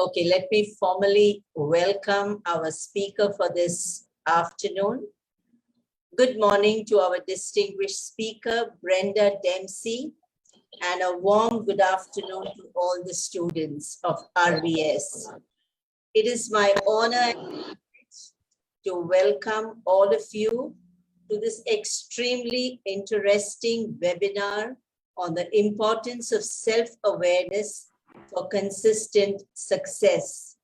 Okay, let me formally welcome our speaker for this afternoon. Good morning to our distinguished speaker, Brenda Dempsey, and a warm good afternoon to all the students of RVS. It is my honor and privilege to welcome all of you to this extremely interesting webinar on the importance of self-awareness for consistent success.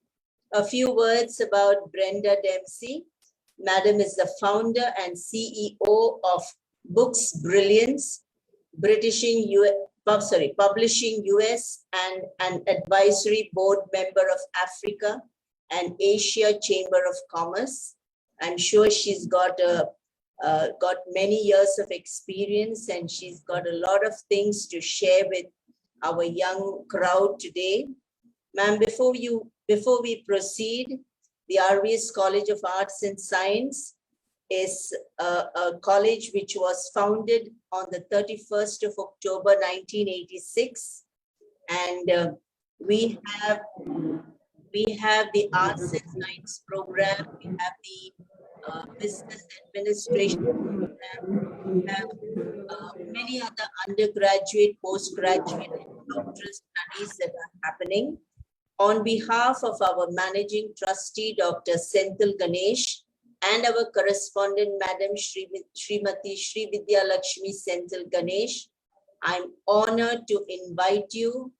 A few words about Brenda Dempsey. Madam is the founder and CEO of Books Brilliance, publishing US, and an advisory board member of Africa and Asia Chamber of Commerce. I'm sure she's got many years of experience, and she's got a lot of things to share with our young crowd today. Ma'am, before we proceed, the RVS College of Arts and Science is a college which was founded on the 31st of October 1986, and we have the Arts and Science program, we have the Business Administration program, we have many other undergraduate, postgraduate, and doctoral studies that are happening. On behalf of our Managing Trustee, Dr. Senthil Ganesh, and our correspondent, Madam Srimati Sri Vidya Lakshmi Senthil Ganesh, I'm honored to invite you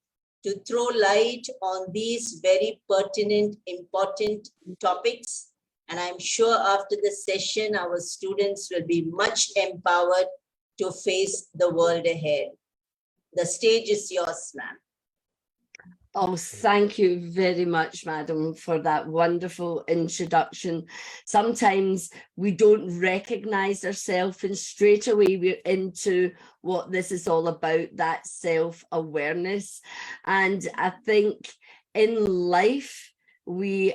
to throw light on these very pertinent, important topics. And I'm sure after the session, our students will be much empowered to face the world ahead. The stage is yours, ma'am. Oh, thank you very much, madam, for that wonderful introduction. Sometimes we don't recognize ourselves, and straight away we're into what this is all about, that self-awareness. And I think in life, we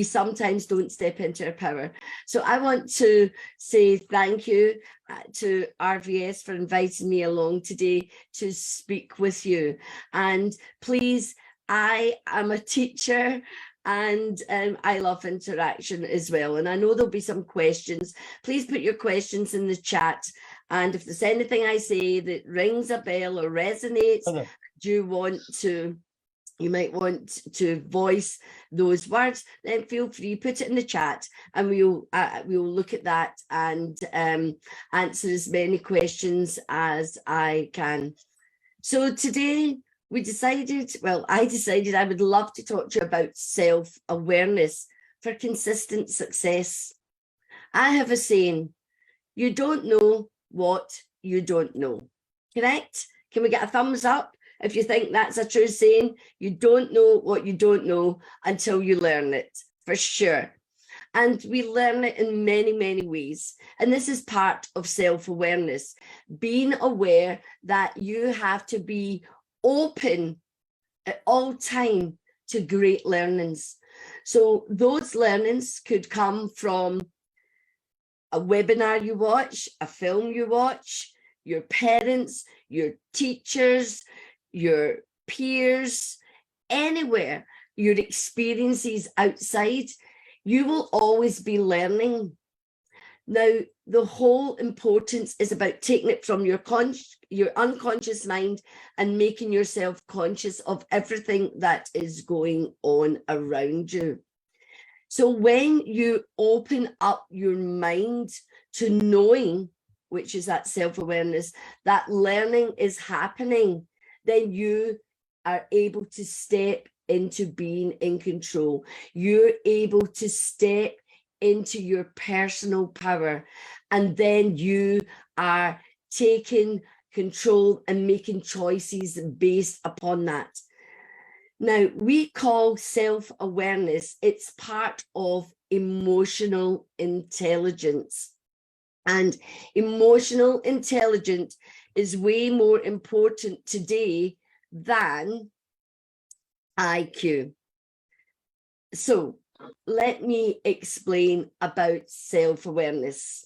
sometimes don't step into our power. So I want to say thank you to RVS for inviting me along today to speak with you. And please, I am a teacher, and I love interaction as well. And I know there'll be some questions. Please put your questions in the chat. And if there's anything I say that rings a bell or resonates, you might want to voice those words, then feel free, put it in the chat, and we'll look at that and answer as many questions as I can. So today I decided I would love to talk to you about self-awareness for consistent success. I have a saying, you don't know what you don't know. Correct? Can we get a thumbs up? If you think that's a true saying, you don't know what you don't know until you learn it, for sure. And we learn it in many, many ways. And this is part of self-awareness, being aware that you have to be open at all time to great learnings. So those learnings could come from a webinar you watch, a film you watch, your parents, your teachers, your peers, anywhere, your experiences outside, you will always be learning. Now, the whole importance is about taking it from your unconscious mind and making yourself conscious of everything that is going on around you. So when you open up your mind to knowing, which is that self-awareness, that learning is happening, then you are able to step into being in control. You're able to step into your personal power, and then you are taking control and making choices based upon that. Now, we call self-awareness, it's part of emotional intelligence. And emotional intelligence is way more important today than IQ. So let me explain about self-awareness.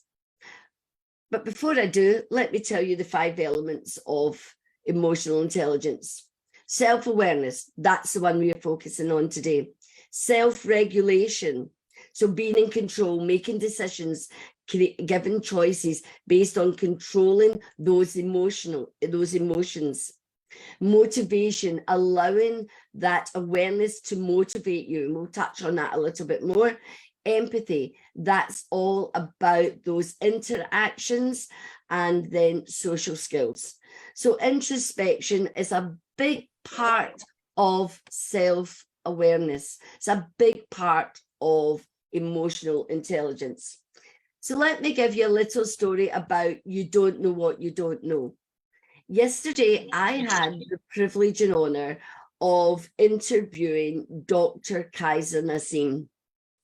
But before I do, let me tell you the 5 elements of emotional intelligence. Self-awareness, that's the one we are focusing on today. Self-regulation, so being in control, making decisions, giving choices based on controlling those emotions. Motivation, allowing that awareness to motivate you. And we'll touch on that a little bit more. Empathy, that's all about those interactions, and then social skills. So introspection is a big part of self-awareness. It's a big part of emotional intelligence. So let me give you a little story about you don't know what you don't know. Yesterday, I had the privilege and honor of interviewing Dr. Kaiser Nassim.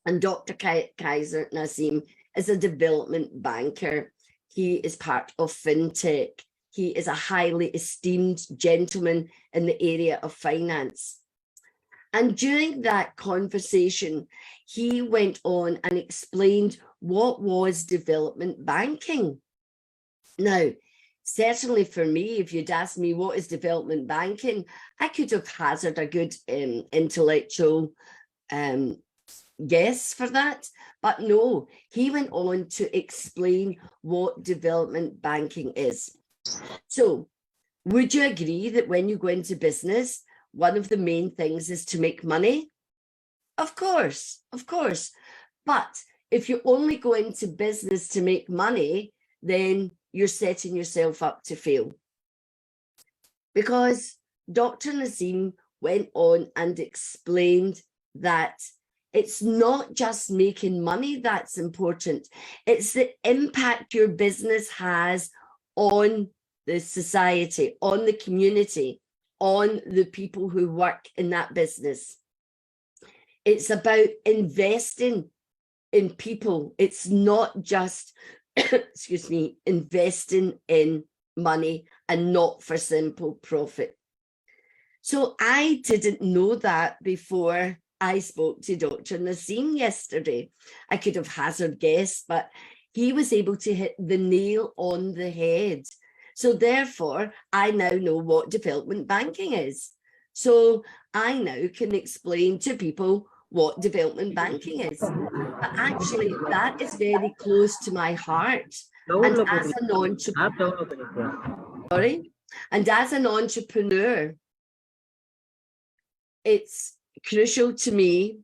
And Dr. Kaiser Nassim is a development banker. He is part of fintech. He is a highly esteemed gentleman in the area of finance. And during that conversation, he went on and explained what was development banking. Now, certainly for me, if you'd asked me what is development banking, I could have hazarded a good intellectual guess for that. But no, he went on to explain what development banking is. So would you agree that when you go into business, one of the main things is to make money? Of course, of course. But if you only go into business to make money, then you're setting yourself up to fail. Because Dr. Nassim went on and explained that it's not just making money that's important. It's the impact your business has on the society, on the community, on the people who work in that business. It's about investing in people. It's not just, excuse me, investing in money and not for simple profit. So I didn't know that before I spoke to Dr. Nassim yesterday. I could have hazard guessed, but he was able to hit the nail on the head. So therefore, I now know what development banking is. So I now can explain to people what development banking is. But actually, that is very close to my heart. And as an entrepreneur, it's crucial to me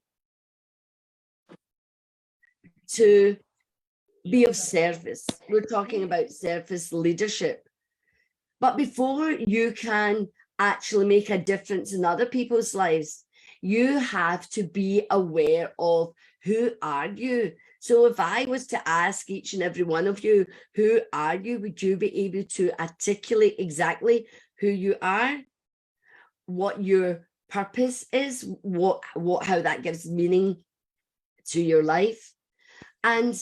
to be of service. We're talking about service leadership. But before you can actually make a difference in other people's lives, you have to be aware of who are you. So if I was to ask each and every one of you, who are you? Would you be able to articulate exactly who you are, what your purpose is, how that gives meaning to your life? And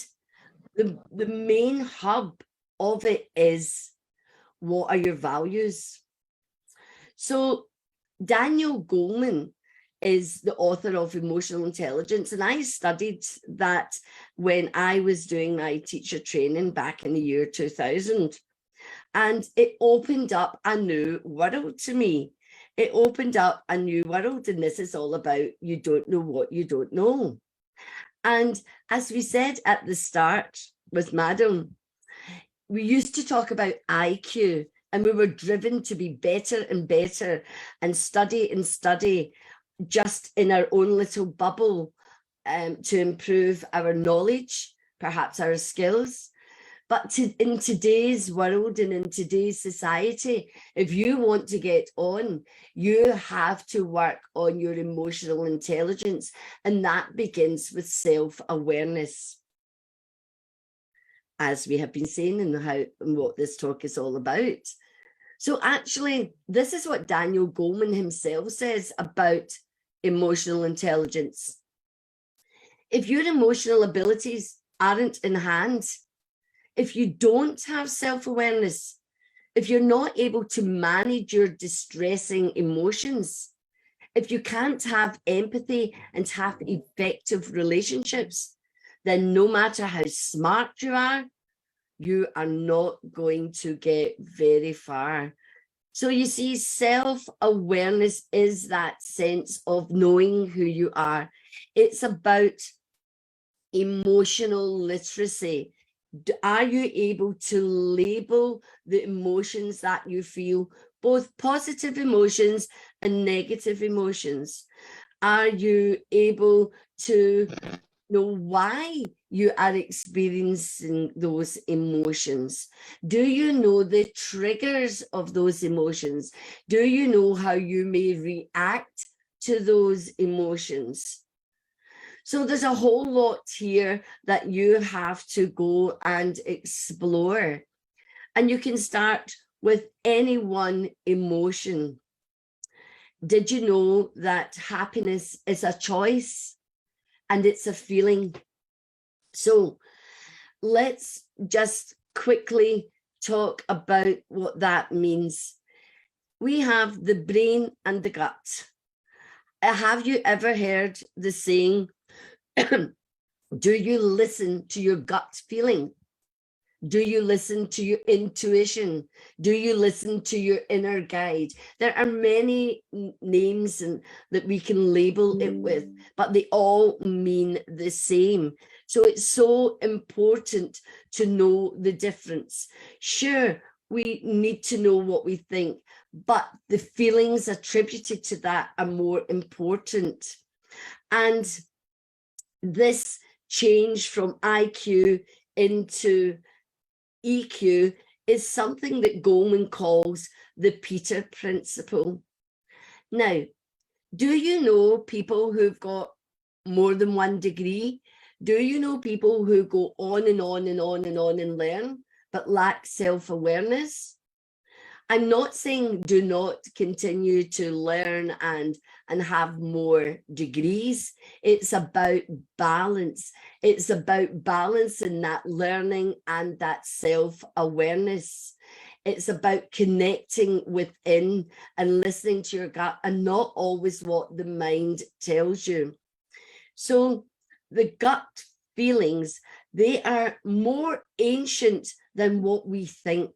the main hub of it is, what are your values? So Daniel Goleman is the author of Emotional Intelligence, and I studied that when I was doing my teacher training back in the year 2000. And it opened up a new world to me. It opened up a new world, and this is all about you don't know what you don't know. And as we said at the start with Madam, we used to talk about IQ, and we were driven to be better and better and study just in our own little bubble to improve our knowledge, perhaps our skills. But in today's world and in today's society, if you want to get on, you have to work on your emotional intelligence, and that begins with self-awareness, as we have been saying, and what this talk is all about. So actually, this is what Daniel Goleman himself says about emotional intelligence. If your emotional abilities aren't in hand, if you don't have self-awareness, if you're not able to manage your distressing emotions, if you can't have empathy and have effective relationships, then no matter how smart you are not going to get very far So you see, self-awareness is that sense of knowing who you are. It's about emotional literacy. Are you able to label the emotions that you feel, both positive emotions and negative emotions? Are you able to know why you are experiencing those emotions? Do you know the triggers of those emotions? Do you know how you may react to those emotions? So there's a whole lot here that you have to go and explore. And you can start with any one emotion. Did you know that happiness is a choice and it's a feeling? So let's just quickly talk about what that means. We have the brain and the gut. Have you ever heard the saying, do you listen to your gut feeling? Do you listen to your intuition? Do you listen to your inner guide? There are many names that we can label it with, but they all mean the same. So it's so important to know the difference. Sure, we need to know what we think, but the feelings attributed to that are more important. And this change from IQ into EQ is something that Goleman calls the Peter Principle. Now, do you know people who've got more than one degree? Do you know people who go on and on and on and on and learn, but lack self-awareness? I'm not saying do not continue to learn and have more degrees. It's about balance. It's about balancing that learning and that self-awareness. It's about connecting within and listening to your gut and not always what the mind tells you. So the gut feelings, they are more ancient than what we think.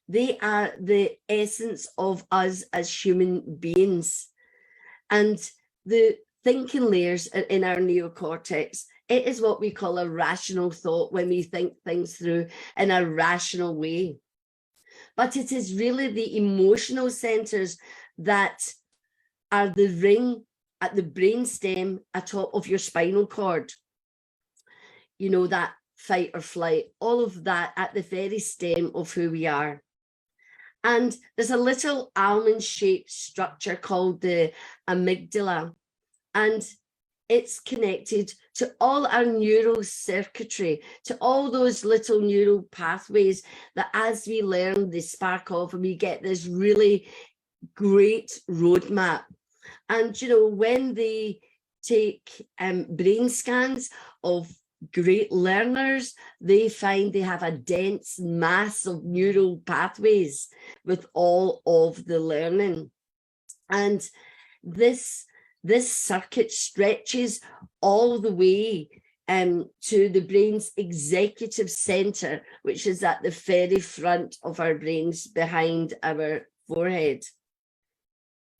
They are the essence of us as human beings. And the thinking layers in our neocortex, it is what we call a rational thought, when we think things through in a rational way. But it is really the emotional centers that are the ring at the brainstem atop of your spinal cord. You know, that fight or flight, all of that at the very stem of who we are. And there's a little almond-shaped structure called the amygdala, and it's connected to all our neural circuitry, to all those little neural pathways that as we learn, they spark off and we get this really great roadmap. And, you know, when they take brain scans of great learners, they find they have a dense mass of neural pathways with all of the learning. And this circuit stretches all the way to the brain's executive center, which is at the very front of our brains behind our forehead.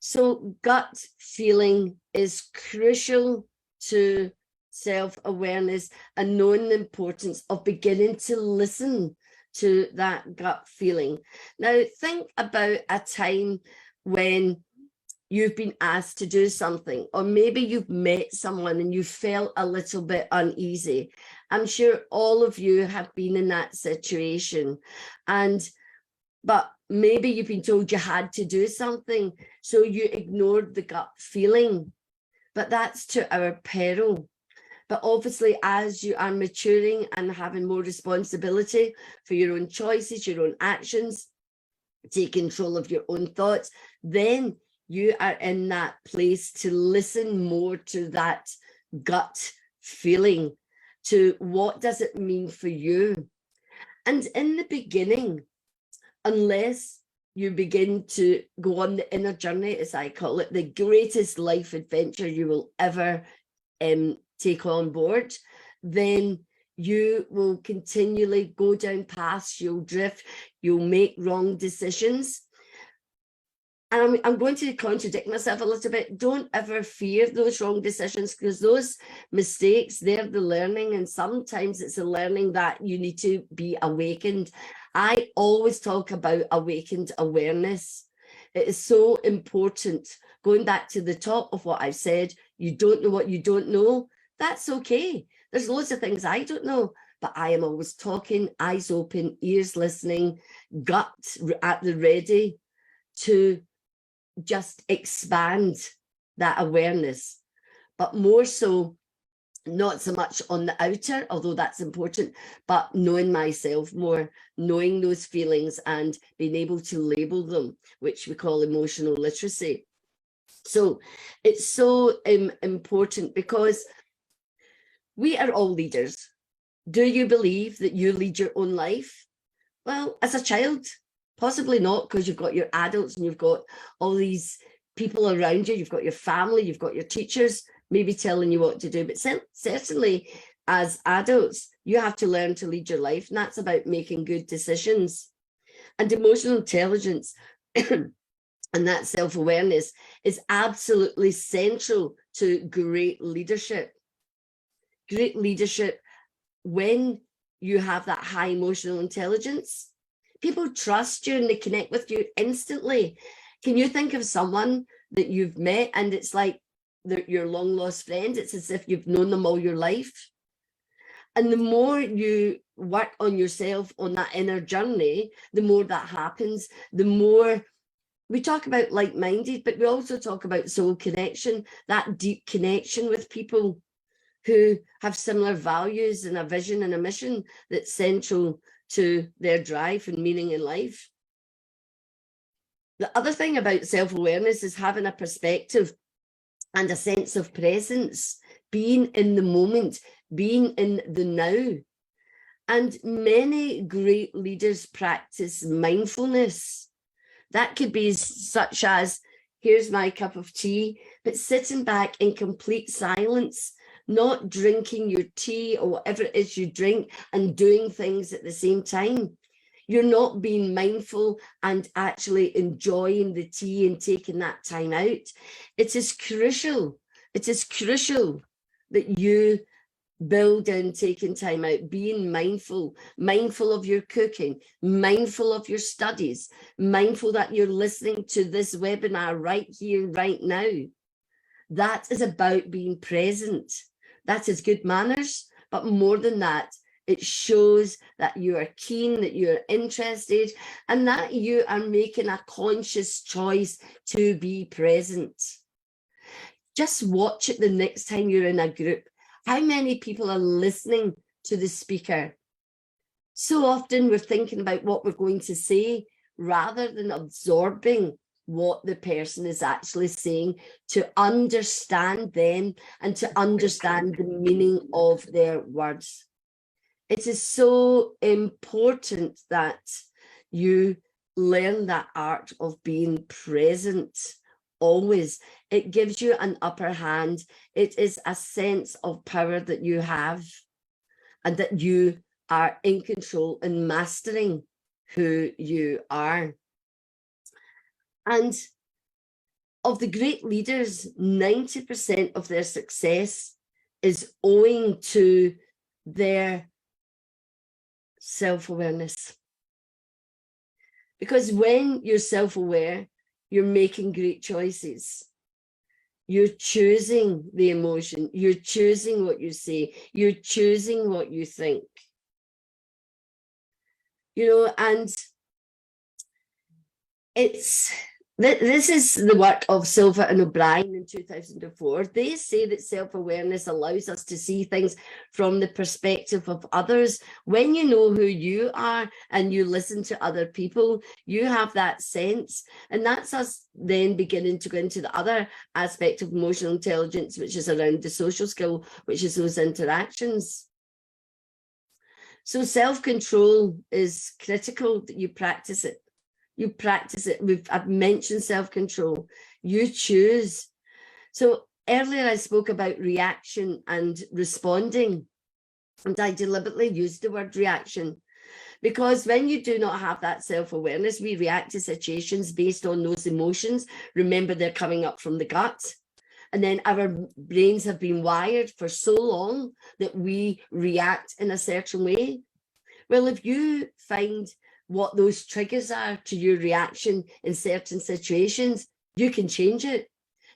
So gut feeling is crucial to self-awareness and knowing the importance of beginning to listen to that gut feeling. Now, think about a time when you've been asked to do something, or maybe you've met someone and you felt a little bit uneasy. I'm sure all of you have been in that situation, but maybe you've been told you had to do something, so you ignored the gut feeling. But that's to our peril. But obviously, as you are maturing and having more responsibility for your own choices, your own actions, take control of your own thoughts, then you are in that place to listen more to that gut feeling, to what does it mean for you. And in the beginning, unless you begin to go on the inner journey, as I call it, the greatest life adventure you will ever take on board, then you will continually go down paths, you'll drift, you'll make wrong decisions. and I'm going to contradict myself a little bit. Don't ever fear those wrong decisions, because those mistakes, they're the learning. And sometimes it's a learning that you need to be awakened. I always talk about awakened awareness. It is so important. Going back to the top of what I've said, you don't know what you don't know. That's okay. There's loads of things I don't know, but I am always talking, eyes open, ears listening, gut at the ready to just expand that awareness, but more so, not so much on the outer, although that's important, but knowing myself more, knowing those feelings and being able to label them, which we call emotional literacy. So it's so important, because we are all leaders. Do you believe that you lead your own life? Well, as a child, possibly not, because you've got your adults and you've got all these people around you. You've got your family, you've got your teachers, maybe telling you what to do. But certainly as adults, you have to learn to lead your life. And that's about making good decisions. And emotional intelligence and that self-awareness is absolutely central to great leadership. Great leadership, when you have that high emotional intelligence, people trust you and they connect with you instantly. Can you think of someone that you've met and it's like your long lost friend? It's as if you've known them all your life. And the more you work on yourself on that inner journey, the more that happens. The more we talk about like-minded, but we also talk about soul connection, that deep connection with people who have similar values and a vision and a mission that's central to their drive and meaning in life. The other thing about self-awareness is having a perspective and a sense of presence, being in the moment, being in the now. And many great leaders practice mindfulness. That could be such as, here's my cup of tea, but sitting back in complete silence, not drinking your tea or whatever it is you drink and doing things at the same time. You're not being mindful and actually enjoying the tea and taking that time out. It is crucial. It is crucial that you build in taking time out, being mindful, mindful of your cooking, mindful of your studies, mindful that you're listening to this webinar right here, right now. That is about being present. That is good manners, but more than that, it shows that you are keen, that you're interested, and that you are making a conscious choice to be present. Just watch it the next time you're in a group. How many people are listening to the speaker? So often we're thinking about what we're going to say rather than absorbing what the person is actually saying, to understand them and to understand the meaning of their words. It is so important that you learn that art of being present always. It gives you an upper hand. It is a sense of power that you have and that you are in control and mastering who you are. And of the great leaders, 90% of their success is owing to their self-awareness. Because when you're self-aware, you're making great choices. You're choosing the emotion. You're choosing what you say. You're choosing what you think. You know, and this is the work of Silva and O'Brien in 2004. They say that self-awareness allows us to see things from the perspective of others. When you know who you are and you listen to other people, you have that sense. And that's us then beginning to go into the other aspect of emotional intelligence, which is around the social skill, which is those interactions. So self-control is critical that you practice it. You practice it. I've mentioned self-control. You choose. So earlier I spoke about reaction and responding, and I deliberately used the word reaction Because when you do not have that self-awareness, we react to situations based on those emotions. Remember, they're coming up from the gut. And then our brains have been wired for so long that we react in a certain way. Well, if you find what those triggers are to your reaction in certain situations, you can change it.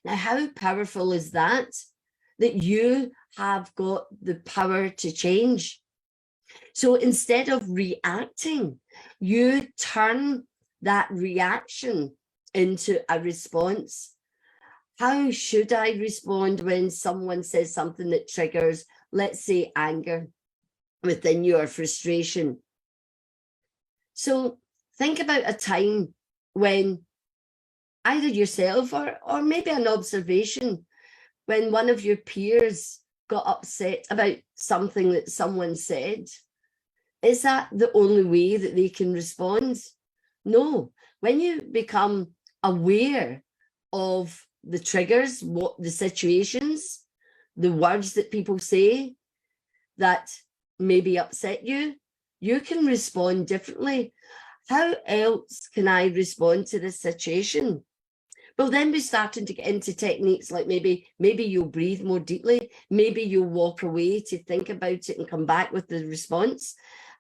Now, how powerful is that? That you have got the power to change. So instead of reacting, you turn that reaction into a response. How should I respond when someone says something that triggers, let's say, anger within you or frustration? So think about a time when either yourself or maybe an observation when one of your peers got upset about something that someone said. Is that the only way that they can respond? No. When you become aware of the triggers, what the situations, the words that people say that maybe upset you, you can respond differently. How else can I respond to this situation? Well, then we're starting to get into techniques like maybe you'll breathe more deeply, maybe you'll walk away to think about it and come back with the response.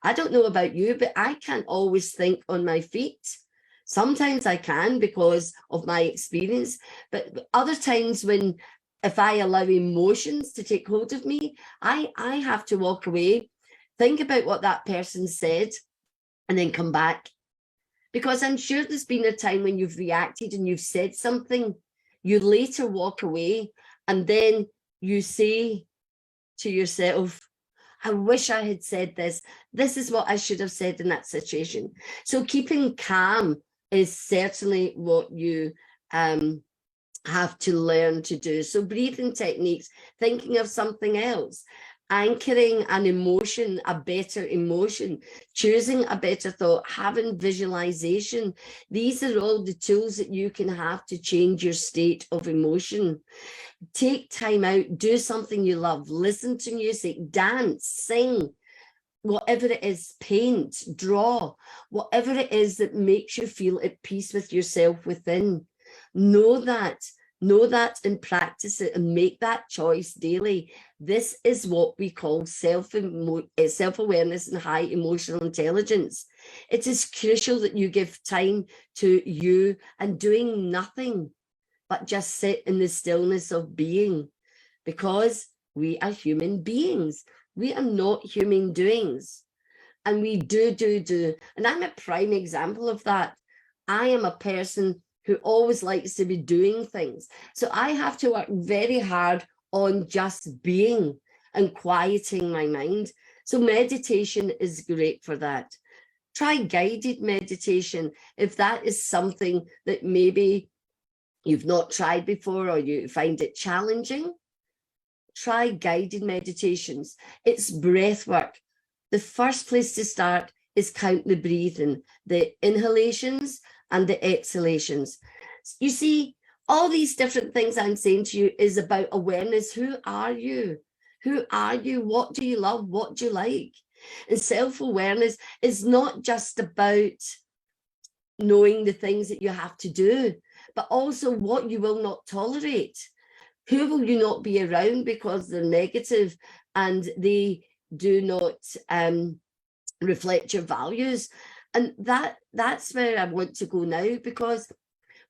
I don't know about you, but I can't always think on my feet. Sometimes I can because of my experience, but other times if I allow emotions to take hold of me, I have to walk away, think about what that person said, and then come back. Because I'm sure there's been a time when you've reacted and you've said something, you later walk away and then you say to yourself, I wish I had said this. This is what I should have said in that situation. So keeping calm is certainly what you have to learn to do. So breathing techniques, thinking of something else, anchoring an emotion, a better emotion, choosing a better thought, having visualization. These are all the tools that you can have to change your state of emotion. Take time out, do something you love, listen to music, dance, sing, whatever it is, paint, draw, whatever it is that makes you feel at peace with yourself within. Know that and practice it and make that choice daily. This is what we call self-awareness and high emotional intelligence. It is crucial that you give time to you and doing nothing but just sit in the stillness of being, because we are human beings. We are not human doings. And we do. And I'm a prime example of that. I am a person who always likes to be doing things. So I have to work very hard on just being and quieting my mind. So meditation is great for that. Try guided meditation if that is something that maybe you've not tried before or you find it challenging. Try guided meditations. It's breath work. The first place to start is count the breathing, the inhalations and the exhalations. You see, all these different things I'm saying to you is about awareness. Who are you? Who are you? What do you love? What do you like? And self-awareness is not just about knowing the things that you have to do, but also what you will not tolerate. Who will you not be around because they're negative and they do not reflect your values? And that's where I want to go now, because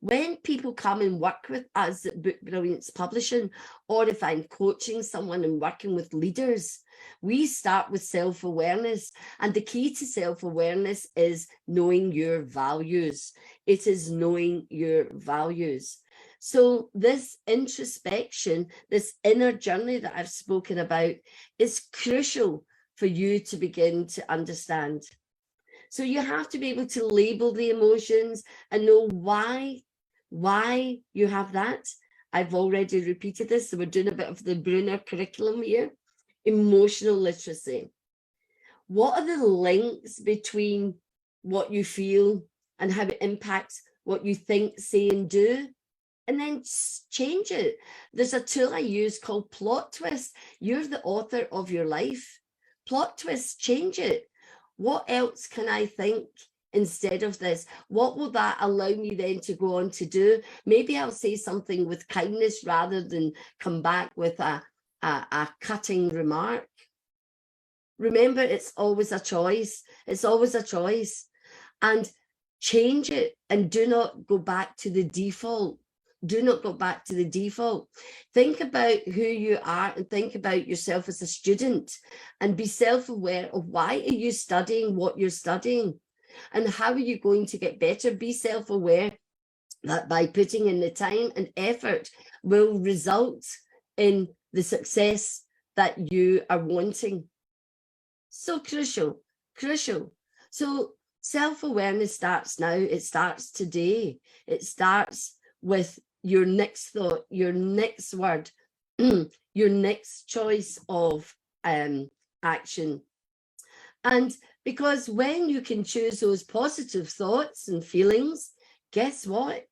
when people come and work with us at Book Brilliance Publishing, or if I'm coaching someone and working with leaders, we start with self-awareness. And the key to self-awareness is knowing your values. It is knowing your values. So this introspection, this inner journey that I've spoken about, is crucial for you to begin to understand. So you have to be able to label the emotions and know why you have that. I've already repeated this, so we're doing a bit of the Bruner curriculum here. Emotional literacy. What are the links between what you feel and how it impacts what you think, say, and do? And then change it. There's a tool I use called Plot Twist. You're the author of your life. Plot twist, change it. What else can I think instead of this? What will that allow me then to go on to do? Maybe I'll say something with kindness rather than come back with a cutting remark. Remember, it's always a choice. It's always a choice. And change it, and do not go back to the default. Do not go back to the default. Think about who you are and think about yourself as a student, and be self-aware of why are you studying what you're studying and how are you going to get better. Be self-aware that by putting in the time and effort will result in the success that you are wanting. So crucial, crucial. So self-awareness starts now. It starts today. It starts with your next thought, your next word, your next choice of action. And because when you can choose those positive thoughts and feelings, guess what?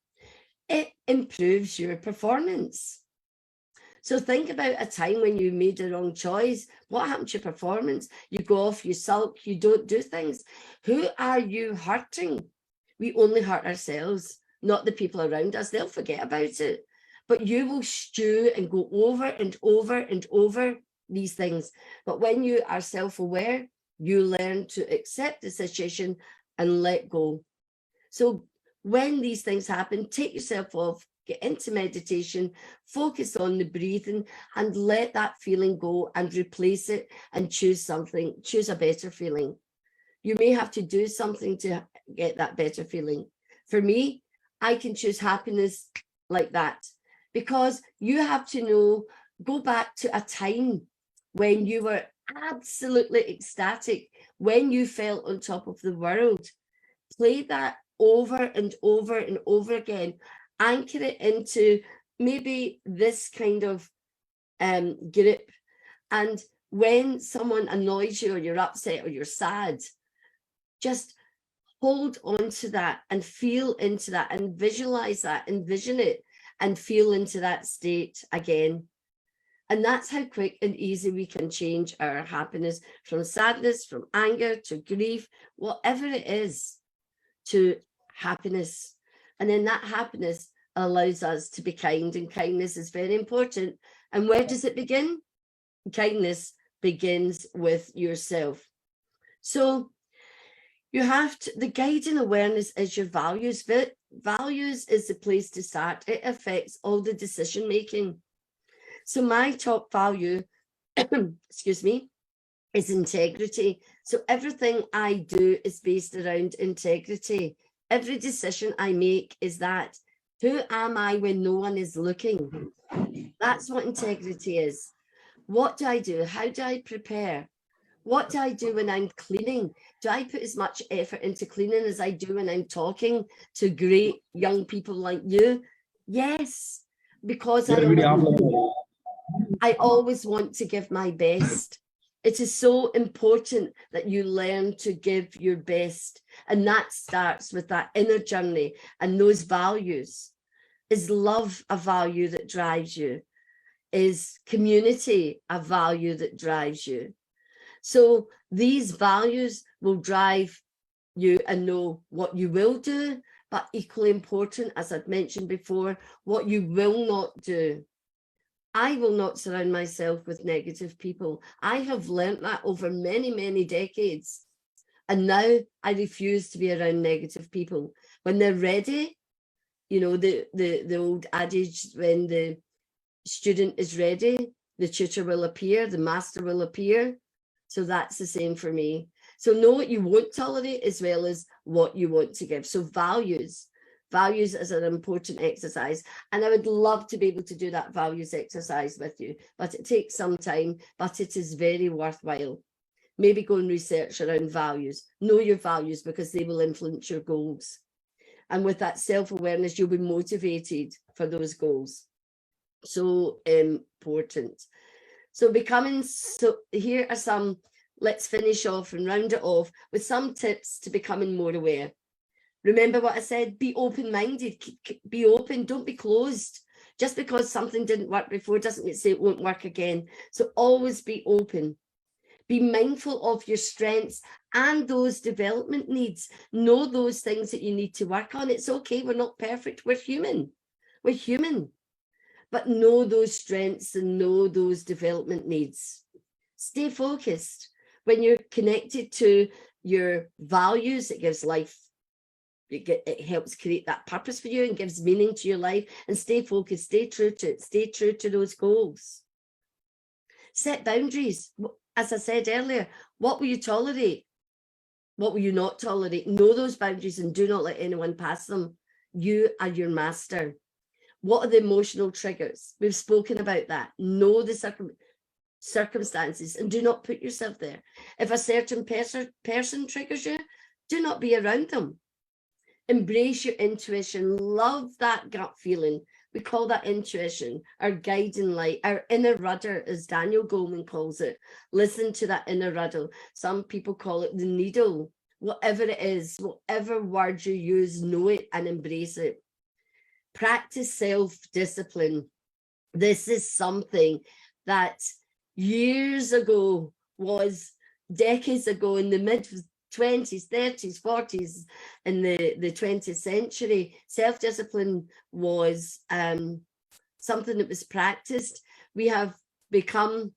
It improves your performance. So think about a time when you made the wrong choice. What happened to your performance? You go off, you sulk, you don't do things. Who are you hurting? We only hurt ourselves, not the people around us. They'll forget about it. But you will stew and go over and over and over these things. But when you are self-aware, you learn to accept the situation and let go. So when these things happen, take yourself off, get into meditation, focus on the breathing, and let that feeling go and replace it and choose something, choose a better feeling. You may have to do something to get that better feeling. For me, I can choose happiness like that, because you have to know, go back to a time when you were absolutely ecstatic, when you felt on top of the world. Play that over and over and over again. Anchor it into maybe this kind of grip. And when someone annoys you, or you're upset, or you're sad, just hold on to that and feel into that and visualize that, envision it, and feel into that state again. And that's how quick and easy we can change our happiness from sadness, from anger to grief, whatever it is, to happiness. And then that happiness allows us to be kind, and kindness is very important. And where does it begin? Kindness begins with yourself. So you have to, the guiding awareness is your values. But values is the place to start. It affects all the decision making. So my top value, excuse me, is integrity. So everything I do is based around integrity. Every decision I make is that, who am I when no one is looking? That's what integrity is. What do I do? How do I prepare? What do I do when I'm cleaning? Do I put as much effort into cleaning as I do when I'm talking to great young people like you? Yes, because I always want to give my best. It is so important that you learn to give your best. And that starts with that inner journey and those values. Is love a value that drives you? Is community a value that drives you? So these values will drive you and know what you will do, but equally important, as I've mentioned before, what you will not do. I will not surround myself with negative people. I have learnt that over many, many decades. And now I refuse to be around negative people. When they're ready, you know, the old adage, when the student is ready, the tutor will appear, the master will appear. So that's the same for me. So know what you won't tolerate as well as what you want to give. So values is an important exercise. And I would love to be able to do that values exercise with you, but it takes some time, but it is very worthwhile. Maybe go and research around values. Know your values, because they will influence your goals. And with that self-awareness, you'll be motivated for those goals. So important. So here are some, let's finish off and round it off with some tips to becoming more aware. Remember what I said, be open-minded, be open, don't be closed. Just because something didn't work before doesn't mean it won't work again. So always be open. Be mindful of your strengths and those development needs. Know those things that you need to work on. It's okay, we're not perfect, we're human. We're human. But know those strengths and know those development needs. Stay focused. When you're connected to your values, it gives life, it helps create that purpose for you and gives meaning to your life. And stay focused, stay true to it, stay true to those goals. Set boundaries. As I said earlier, what will you tolerate? What will you not tolerate? Know those boundaries and do not let anyone pass them. You are your master. What are the emotional triggers? We've spoken about that. Know the circumstances and do not put yourself there. If a certain person triggers you, do not be around them. Embrace your intuition. Love that gut feeling. We call that intuition, our guiding light, our inner rudder, as Daniel Goleman calls it. Listen to that inner rudder. Some people call it the needle. Whatever it is, whatever word you use, know it and embrace it. Practice self-discipline. This is something that years ago, was decades ago, in the mid-20s, 30s, 40s, in the 20th century, self-discipline was something that was practiced. We have become,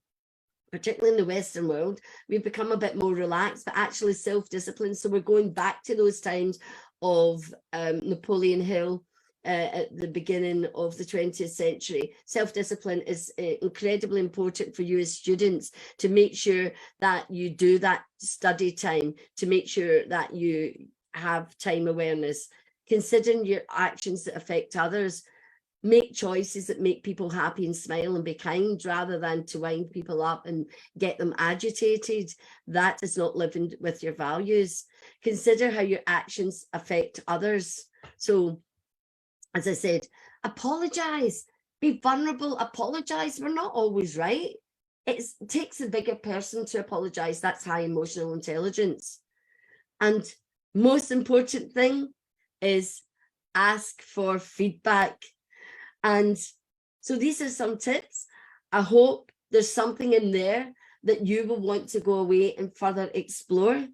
particularly in the Western world, we've become a bit more relaxed, but actually self-discipline. So we're going back to those times of Napoleon Hill, at the beginning of the 20th century. Self-discipline is incredibly important for you as students, to make sure that you do that study time, to make sure that you have time awareness, considering your actions that affect others. Make choices that make people happy and smile and be kind, rather than to wind people up and get them agitated. That is not living with your values. Consider how your actions affect others. So, as I said, apologize, be vulnerable, apologize. We're not always right. It takes a bigger person to apologize. That's high emotional intelligence. And most important thing is ask for feedback. And so these are some tips. I hope there's something in there that you will want to go away and further explore.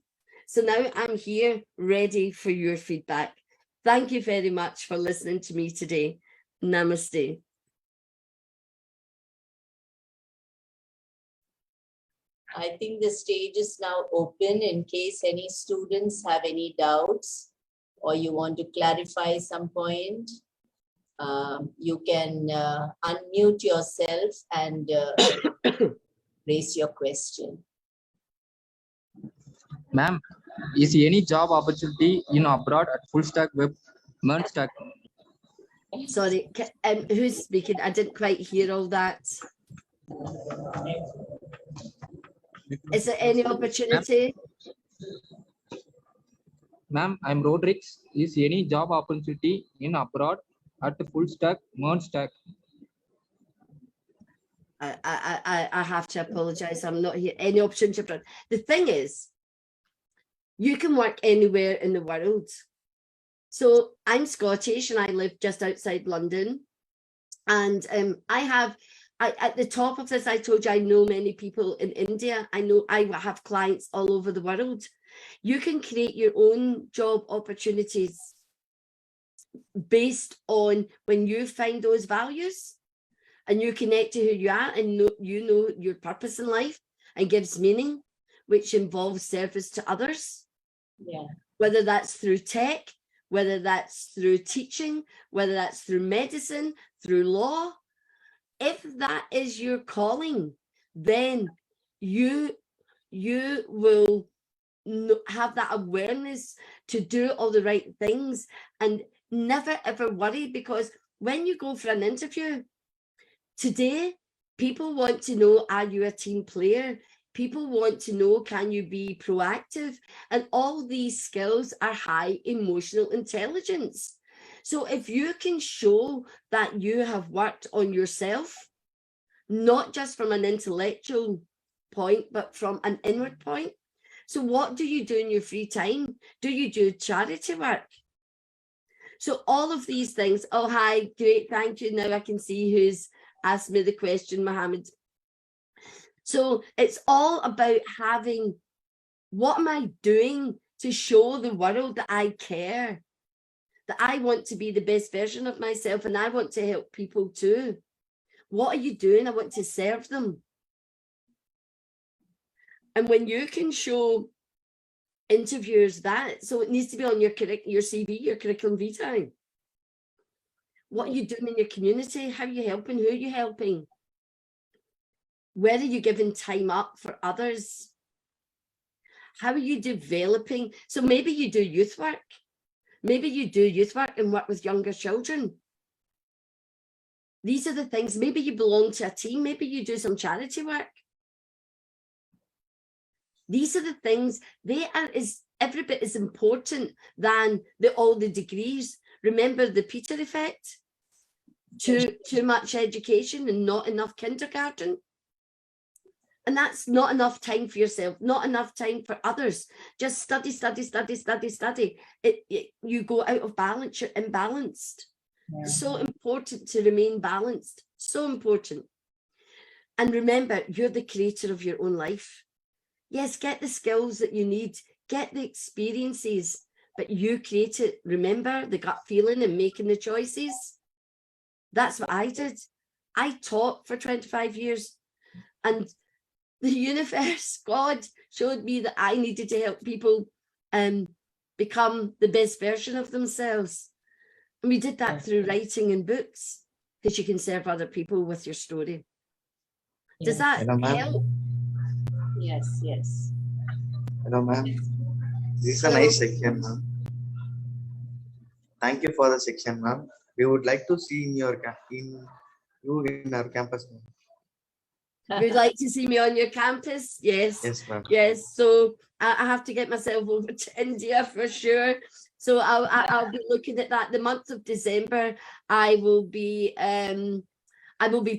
So now I'm here ready for your feedback. Thank you very much for listening to me today. Namaste. I think the stage is now open in case any students have any doubts or you want to clarify some point. You can unmute yourself and raise your question. Ma'am, is any job opportunity in abroad at full stack web merge stack? Sorry, who's speaking? I didn't quite hear all that. Is there any opportunity? Ma'am, I'm Rodriguez. Is any job opportunity in abroad at full stack merge stack? I have to apologize. I'm not here. Any opportunity abroad. The thing is, you can work anywhere in the world. So I'm Scottish and I live just outside London. And at the top of this, I told you I know many people in India. I have clients all over the world. You can create your own job opportunities based on when you find those values and you connect to who you are and you know your purpose in life and gives meaning, which involves service to others. Yeah. Whether that's through tech, whether that's through teaching, whether that's through medicine, through law. If that is your calling, then you will have that awareness to do all the right things and never ever worry, because when you go for an interview today, people want to know, are you a team player? People want to know, can you be proactive? And all these skills are high emotional intelligence. So if you can show that you have worked on yourself, not just from an intellectual point, but from an inward point. So what do you do in your free time? Do you do charity work? So all of these things. Oh, hi, great, thank you. Now I can see who's asked me the question, Mohammed. So it's all about having, what am I doing to show the world that I care, that I want to be the best version of myself, and I want to help people too. What are you doing? I want to serve them. And when you can show interviewers that, so it needs to be on your CV, your curriculum vitae. What are you doing in your community? How are you helping? Who are you helping? Where are you giving time up for others? How are you developing? So maybe you do youth work. Maybe you do youth work and work with younger children. These are the things. Maybe you belong to a team. Maybe you do some charity work. These are the things, they are every bit as important than all the degrees. Remember the Peter effect? Too much education and not enough kindergarten. And that's not enough time for yourself, not enough time for others. Just study, study, study, study, study. You go out of balance, you're imbalanced. Yeah. So important to remain balanced, so important. And remember, you're the creator of your own life. Yes, get the skills that you need, get the experiences, but you create it. Remember the gut feeling and making the choices. That's what I did. I taught for 25 years, and the universe, God, showed me that I needed to help people become the best version of themselves. And we did that through writing and books, because you can serve other people with your story. Does that help? Yes, yes. Hello, ma'am. This is a nice section, ma'am. Thank you for the section, ma'am. We would like to see in our campus, ma'am. Would like to see me on your campus? Yes. Yes, ma'am. Yes. So I have to get myself over to India for sure. So I'll be looking at that. The month of December, I will be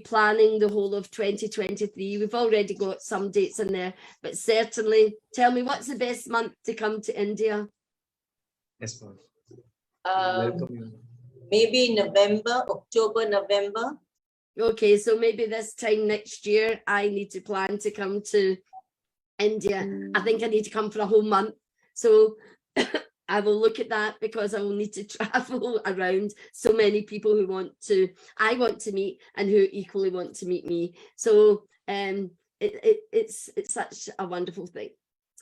planning the whole of 2023. We've already got some dates in there, but certainly tell me, what's the best month to come to India? Yes, ma'am. Welcome you. Maybe November, October, November. Okay, so maybe this time next year, I need to plan to come to India. I think I need to come for a whole month. So I will look at that, because I will need to travel around so many people who I want to meet, and who equally want to meet me. So it's such a wonderful thing.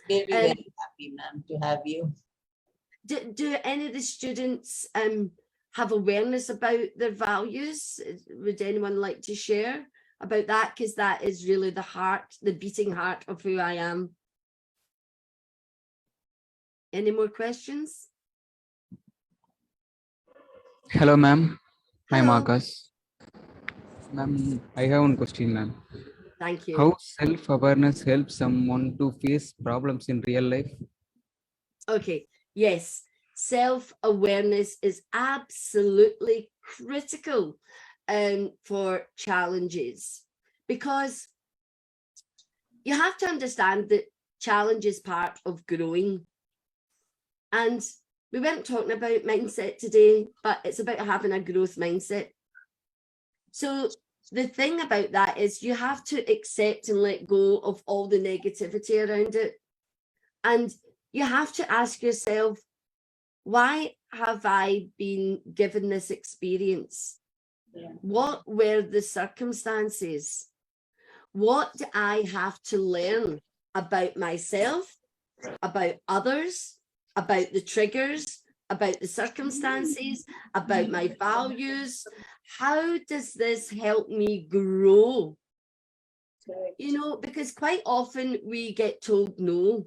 We'll be very happy, ma'am, to have you. Do any of the students have awareness about their values? Would anyone like to share about that? Because that is really the beating heart of who I am. Any more questions? Hello, ma'am. Hi, Hello. Marcus. Ma'am, I have one question, ma'am. Thank you. How self-awareness helps someone to face problems in real life? Okay, yes. Self-awareness is absolutely critical for challenges, because you have to understand that challenge is part of growing. And we weren't talking about mindset today, but it's about having a growth mindset. So the thing about that is you have to accept and let go of all the negativity around it. And you have to ask yourself, why have I been given this experience? Yeah. What were the circumstances? What do I have to learn about myself, about others, about the triggers, about the circumstances, about my values? How does this help me grow? You know, because quite often we get told no.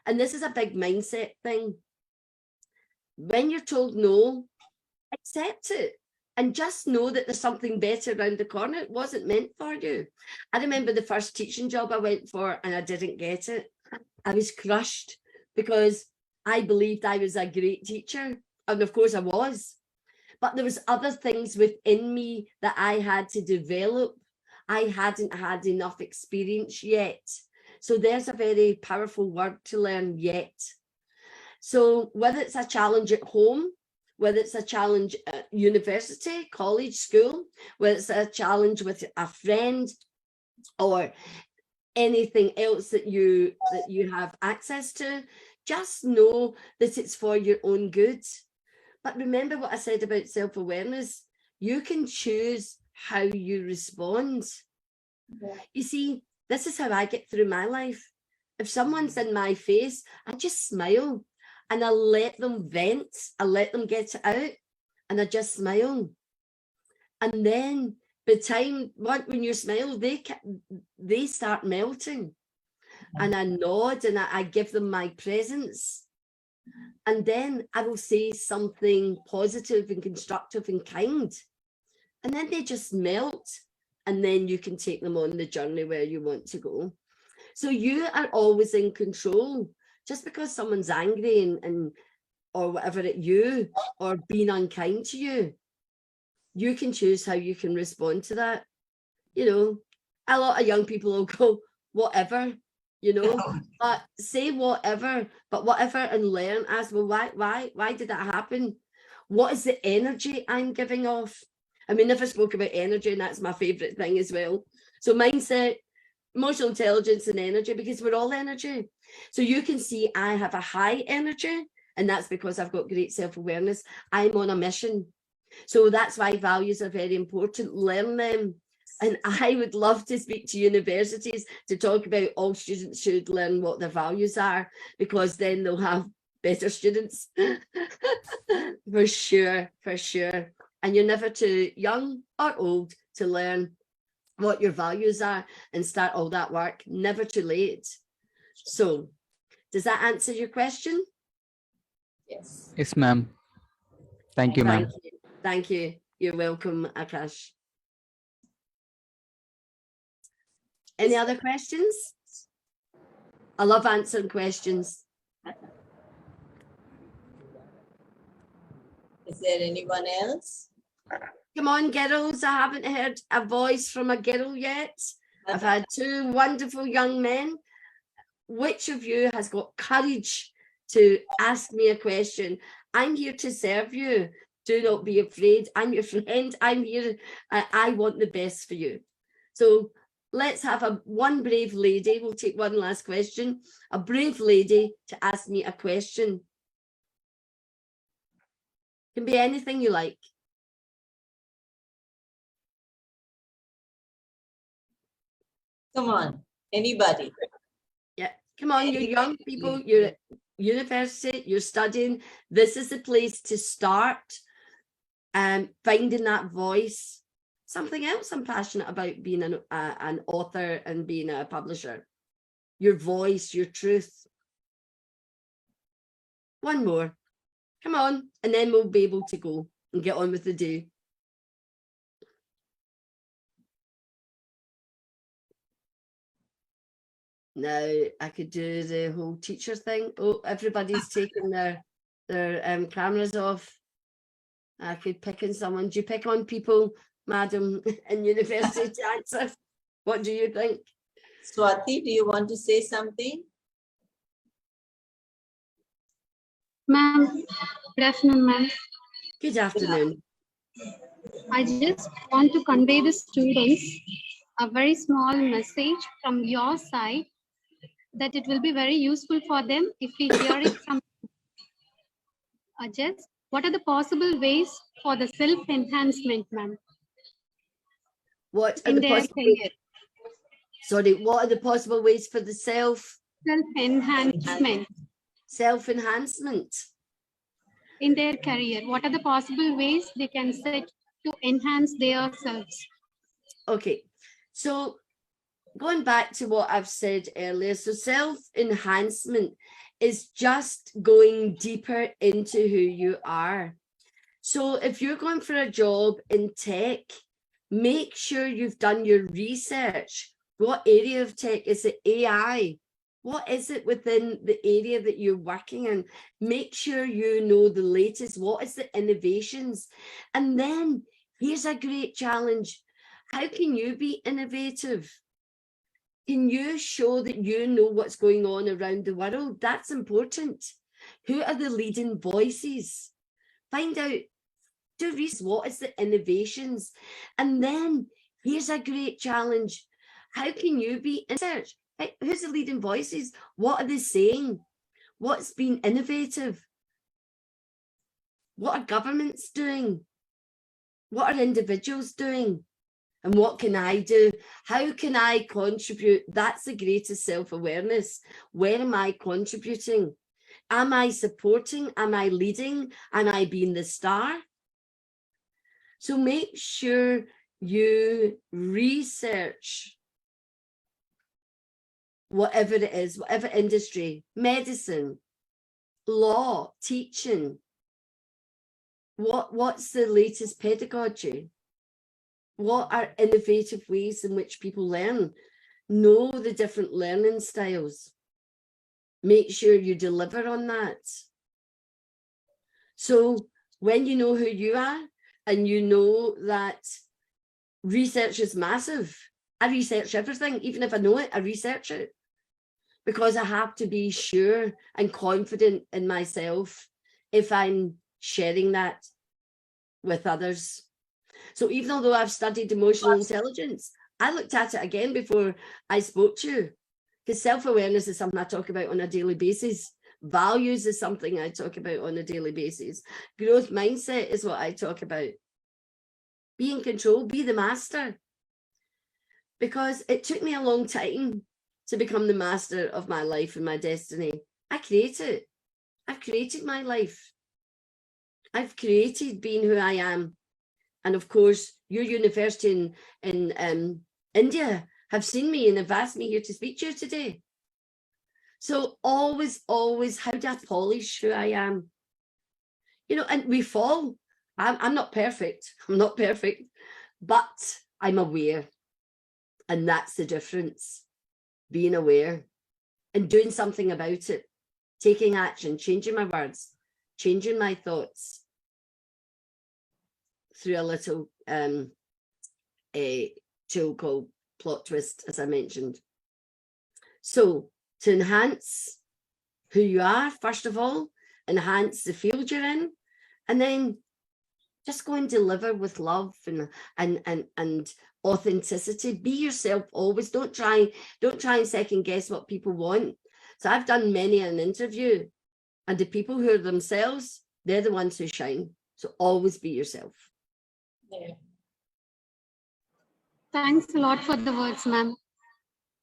And this is a big mindset thing. When you're told no, accept it. And just know that there's something better around the corner. It wasn't meant for you. I remember the first teaching job I went for, and I didn't get it. I was crushed, because I believed I was a great teacher. And of course I was. But there was other things within me that I had to develop. I hadn't had enough experience yet. So there's a very powerful word to learn, yet. So whether it's a challenge at home, whether it's a challenge at university, college, school, whether it's a challenge with a friend, or anything else that you have access to, just know that it's for your own good. But remember what I said about self-awareness. You can choose how you respond. You see, this is how I get through my life. If someone's in my face, I just smile and I let them vent. I let them get it out and I just smile. And then by the time, when you smile, they start melting. And I nod and I give them my presence. And then I will say something positive and constructive and kind. And then they just melt. And then you can take them on the journey where you want to go. So you are always in control. Just because someone's angry and or whatever at you or being unkind to you, you can choose how you can respond to that. You know, a lot of young people will go, whatever, you know, but say whatever, but whatever and learn as well. Why did that happen? What is the energy I'm giving off? I mean, never spoke about energy, and that's my favorite thing as well. So mindset, emotional intelligence and energy, because we're all energy. So you can see I have a high energy, and that's because I've got great self-awareness. I'm on a mission. So that's why values are very important. Learn them. And I would love to speak to universities to talk about all students should learn what their values are, because then they'll have better students. For sure, for sure. And you're never too young or old to learn what your values are and start all that work. Never too late. So does that answer your question? Yes. Yes, ma'am. Thank you, ma'am. Thank you. You're welcome, Akash. Any other questions? I love answering questions. Is there anyone else? Come on, girls. I haven't heard a voice from a girl yet. I've had two wonderful young men. Which of you has got courage to ask me a question? I'm here to serve you. Do not be afraid. I'm your friend. I'm here. I want the best for you. So let's have one brave lady. We'll take one last question. A brave lady to ask me a question. Can be anything you like. Come on, anybody. Yeah, come on, you young people, you're at university, you're studying. This is the place to start finding that voice. Something else I'm passionate about, being an author and being a publisher. Your voice, your truth. One more. Come on, and then we'll be able to go and get on with the day. Now I could do the whole teacher thing. Oh, everybody's taking their cameras off. I could pick on someone. Do you pick on people, madam, in university to answer? What do you think? Swati, do you want to say something? Ma'am, good afternoon, ma'am. Good afternoon. I just want to convey the students a very small message from your side that it will be very useful for them if we hear it from just what are the possible ways for the self-enhancement, ma'am? What are in the their possible career? Sorry, what are the possible ways for the Self-enhancement self-enhancement? in their career. What are the possible ways they can set to enhance their selves? Okay, so going back to what I've said earlier, so self-enhancement is just going deeper into who you are. So if you're going for a job in tech, make sure you've done your research. What area of tech? Is it AI? What is it within the area that you're working in? Make sure you know the latest. What is the innovations? And then here's a great challenge. How can you be innovative? Can you show that you know what's going on around the world? That's important. Who are the leading voices? Find out, do research, what is the innovations? And then here's a great challenge. how can you be in research? Who's the leading voices? What are they saying? What's been innovative? What are governments doing? What are individuals doing? And what can I do? How can I contribute? That's the greatest self-awareness. Where am I contributing? Am I supporting? Am I leading? Am I being the star? So make sure you research whatever it is, whatever industry, medicine, law, teaching. What's the latest pedagogy? What are innovative ways in which people learn? Know the different learning styles. Make sure you deliver on that. So when you know who you are and you know that research is massive, I research everything. Even if I know it, I research it. Because I have to be sure and confident in myself if I'm sharing that with others. So even though I've studied emotional intelligence, I looked at it again before I spoke to you, because self-awareness is something I talk about on a daily basis. Values is something I talk about on a daily basis. Growth mindset is what I talk about. Be in control, be the master. Because it took me a long time to become the master of my life and my destiny. I created it. I've created my life. I've created being who I am. And of course, your university in India have seen me and have asked me here to speak to you today. So always, how do I polish who I am? You know, and we fall. I'm not perfect. I'm not perfect, but I'm aware. And that's the difference. Being aware and doing something about it, taking action, changing my words, changing my thoughts through a little tool called plot twist, as I mentioned. So to enhance who you are, first of all, enhance the field you're in, and then just go and deliver with love and authenticity. Be yourself always. Don't try and second guess what people want. So I've done many an interview, and the people who are themselves, they're the ones who shine. So always be yourself. Yeah. Thanks a lot for the words, ma'am.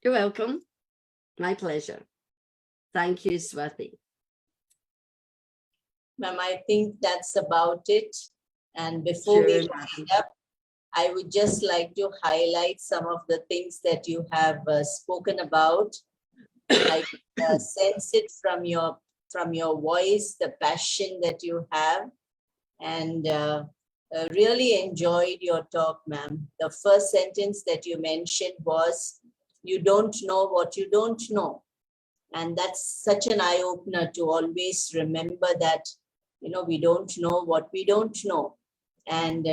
You're welcome. My pleasure. Thank you, Swati. Ma'am, I think that's about it. And before we wrap it up, I would just like to highlight some of the things that you have spoken about. I sense it from your voice, the passion that you have, and really enjoyed your talk, ma'am. The first sentence that you mentioned was, "You don't know what you don't know," and that's such an eye-opener to always remember that, you know, we don't know what we don't know, and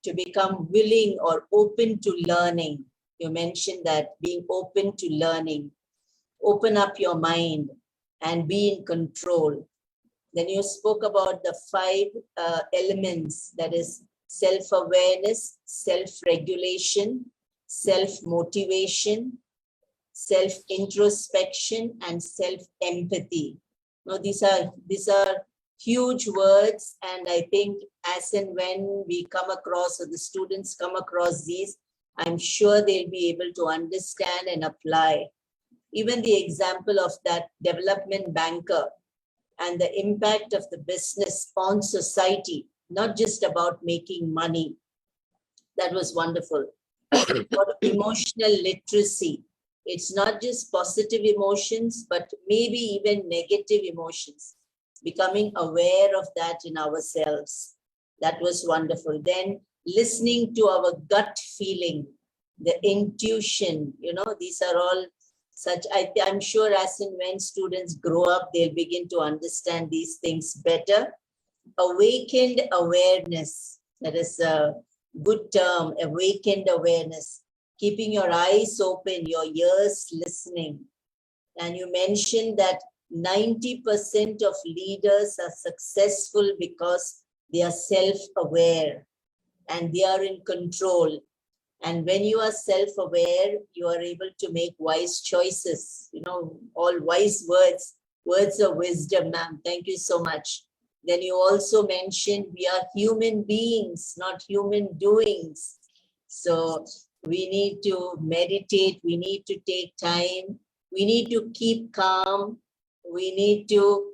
to become willing or open to learning. You mentioned that, being open to learning, open up your mind and be in control. Then you spoke about the 5 elements, that is self-awareness, self-regulation, self-motivation, self-introspection, and self-empathy. Now, these are huge words, and I think as and when we come across, or the students come across these, I'm sure they'll be able to understand and apply. Even the example of that development banker and the impact of the business on society, not just about making money. That was wonderful. Emotional literacy. It's not just positive emotions, but maybe even negative emotions. Becoming aware of that in ourselves. That was wonderful. Then listening to our gut feeling, the intuition, you know, these are all such, I'm sure as and when students grow up, they'll begin to understand these things better. Awakened awareness, that is a good term, awakened awareness. Keeping your eyes open, your ears listening. And you mentioned that 90% of leaders are successful because they are self-aware and they are in control. And when you are self-aware, you are able to make wise choices, all wise words, words of wisdom, ma'am. Thank you so much. Then you also mentioned we are human beings, not human doings. So we need to meditate, we need to take time, we need to keep calm, we need to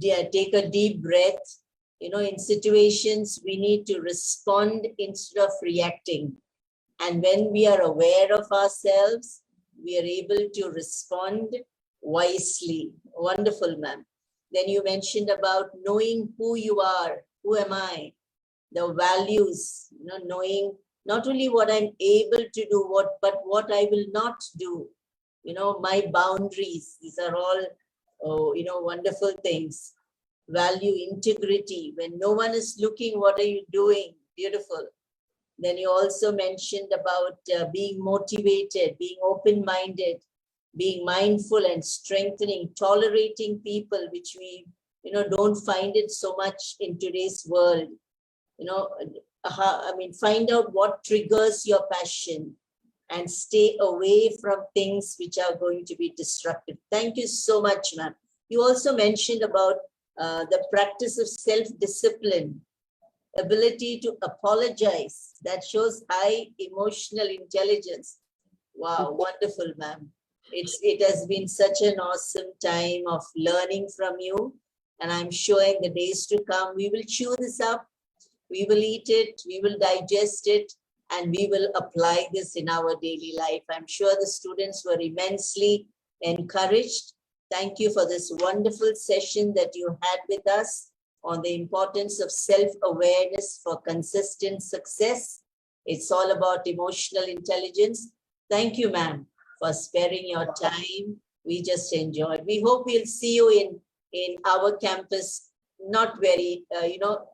take a deep breath. In situations, we need to respond instead of reacting. And when we are aware of ourselves, we are able to respond wisely. Wonderful, ma'am. Then you mentioned about knowing who you are, who am I, the values, knowing not only what I'm able to do, but what I will not do, my boundaries. These are all, wonderful things. Value integrity. When no one is looking, what are you doing? Beautiful. Then you also mentioned about being motivated, being open-minded, being mindful and strengthening, tolerating people, which we, don't find it so much in today's world. Find out what triggers your passion and stay away from things which are going to be destructive. Thank you so much, ma'am. You also mentioned about the practice of self-discipline, ability to apologize. That shows high emotional intelligence. Wow, wonderful, ma'am. It has been such an awesome time of learning from you. And I'm sure in the days to come, we will chew this up, we will eat it, we will digest it, and we will apply this in our daily life. I'm sure the students were immensely encouraged. Thank you for this wonderful session that you had with us on the importance of self-awareness for consistent success. It's all about emotional intelligence. Thank you, ma'am, for sparing your time. We just enjoyed. We hope we'll see you in our campus, not very,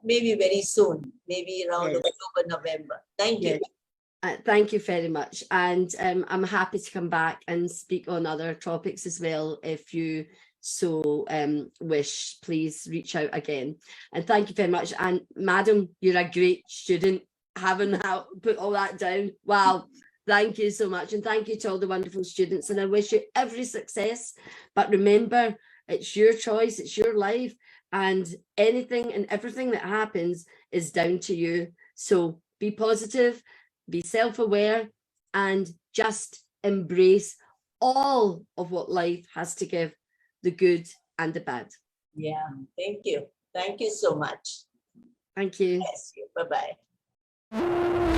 maybe very soon, maybe around Yes. October, November. Thank you. Yes. Thank you very much. And I'm happy to come back and speak on other topics as well. If you so wish, please reach out again. And thank you very much. And madam, you're a great student, having put all that down. Wow. Thank you so much. And thank you to all the wonderful students. And I wish you every success. But remember, it's your choice, it's your life. And anything and everything that happens is down to you. So be positive, be self-aware, and just embrace all of what life has to give, the good and the bad. Yeah, thank you. Thank you so much. Thank you. Bless you. Bye-bye.